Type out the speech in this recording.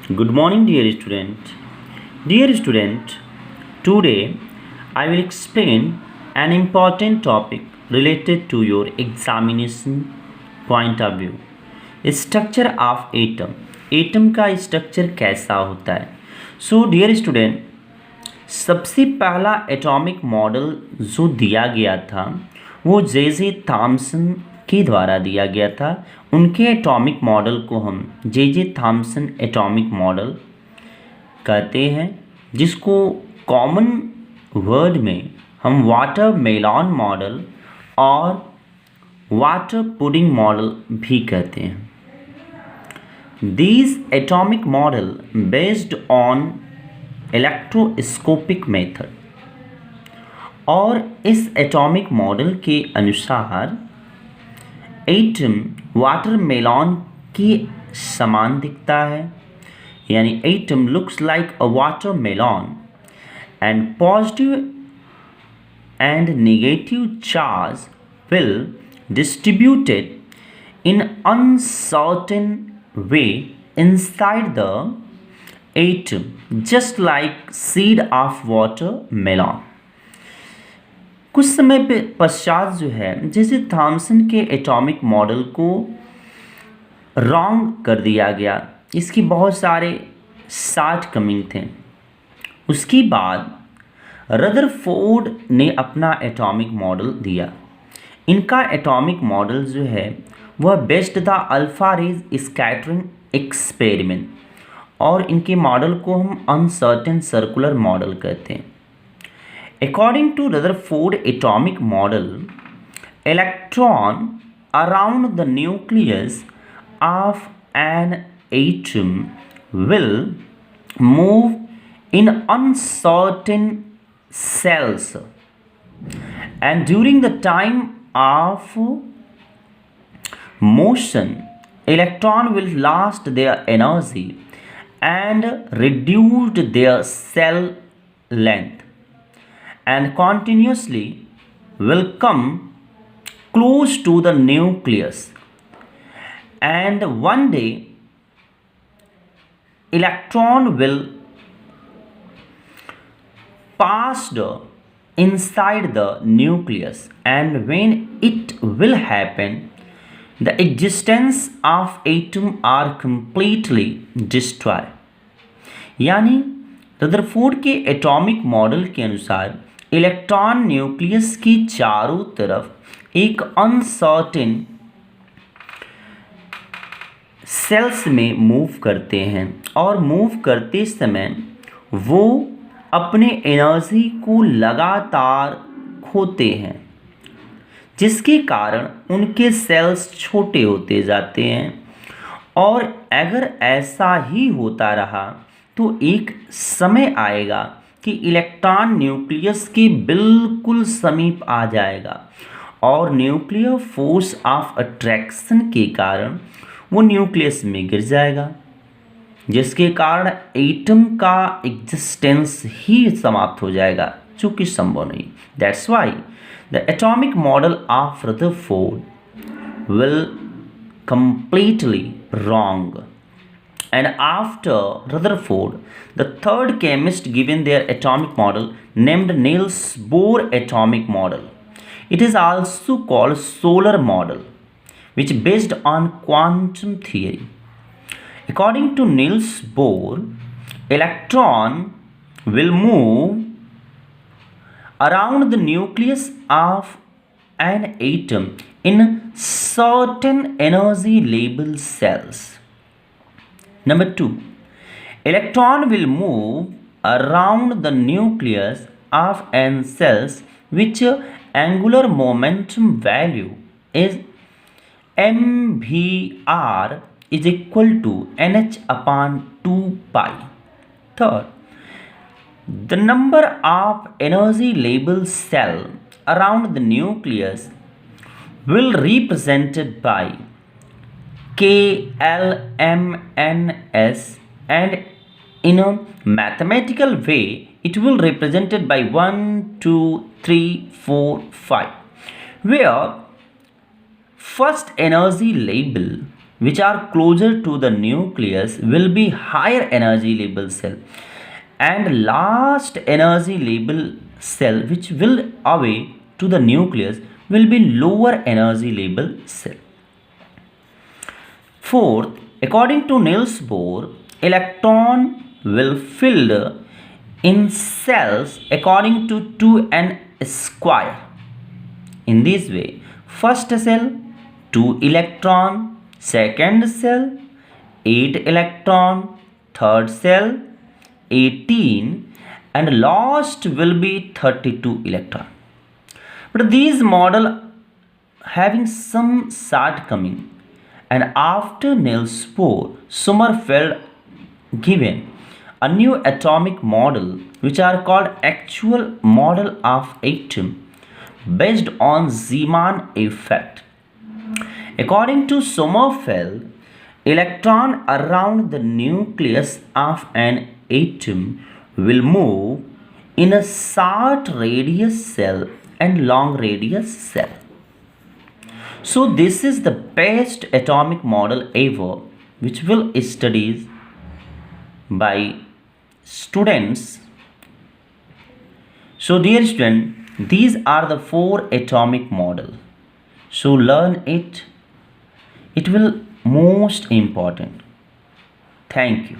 Good morning, dear student. Dear student, today I will explain an important topic related to your examination point of view. Structure of atom. Atom का structure कैसा होता है? Dear student, सबसे पहला atomic model जो दिया गया था वो जे थॉमसन के द्वारा दिया गया था। उनके एटॉमिक मॉडल को हम जे थॉमसन एटॉमिक मॉडल कहते हैं, जिसको कॉमन वर्ड में हम वाटर मेलन मॉडल और वाटर पुडिंग मॉडल भी कहते हैं। These atomic model based on electroscopic method, और इस एटॉमिक मॉडल के अनुसार एटम वाटर मेलन के समान दिखता है, यानी atom looks like a watermelon and positive and negative charge will distributed in uncertain way inside the atom, just like seed of watermelon. कुछ समय पश्चात जो है जैसे थॉमसन के एटॉमिक मॉडल को रॉन्ग कर दिया गया, इसकी बहुत सारे शॉर्ट कमिंग थे। उसके बाद रदरफोर्ड ने अपना एटॉमिक मॉडल दिया। इनका एटॉमिक मॉडल जो है वह based the alpha rays scattering experiment, और इनके मॉडल को हम अनसर्टेन सर्कुलर मॉडल कहते हैं। According to Rutherford atomic model, electron around the nucleus of an atom will move in uncertain cells, and during the time of motion, electron will lost their energy and reduced their cell length, and continuously will come close to the nucleus, and one day electron will passed inside the nucleus, and when it will happen, the existence of atom are completely destroyed. यानी Rutherford के atomic model के अनुसार electron nucleus की चारों तरफ एक uncertain sales में move करते हैं, और मूव करते समय वो अपने एनर्जी को लगातार खोते हैं, जिसके कारण उनके सेल्स छोटे होते जाते हैं। और अगर ऐसा ही होता रहा तो एक समय आएगा कि इलेक्ट्रॉन न्यूक्लियस के बिल्कुल समीप आ जाएगा, और न्यूक्लियर फोर्स ऑफ अट्रैक्शन के कारण वो न्यूक्लियस में गिर जाएगा, जिसके कारण एटम का एग्जिस्टेंस ही समाप्त हो जाएगा, जो कि संभव नहीं। That's why the atomic model of Rutherford will completely wrong. And after Rutherford, the third chemist given their atomic model named Niels Bohr atomic model. It is also called solar model, which based on quantum theory. According to Niels Bohr, electron will move around the nucleus of an atom in certain energy level cells. Number 2, electron will move around the nucleus of an cells which angular momentum value is mvr is equal to nh upon 2 pi. Third, the number of energy level cell around the nucleus will represented by KLMNS, and in a mathematical way it will represented by 1 2 3 4 5, where first energy label which are closer to the nucleus will be higher energy level cell, and last energy level cell which will away to the nucleus will be lower energy level cell. Fourth, according to Niels Bohr, electron will filled in cells according to 2n square. In this way, first cell 2 electron, second cell 8 electron, third cell 18, and last will be 32 electron. But these model having some shortcoming, and after Niels Bohr, Sommerfeld given a new atomic model which are called actual model of atom based on Zeeman effect. According to Sommerfeld, electron around the nucleus of an atom will move in a short radius cell and long radius cell. So this is the best atomic model ever, which will studied by students. So dear student, these are the 4 atomic model. So learn it. It will most important. Thank you.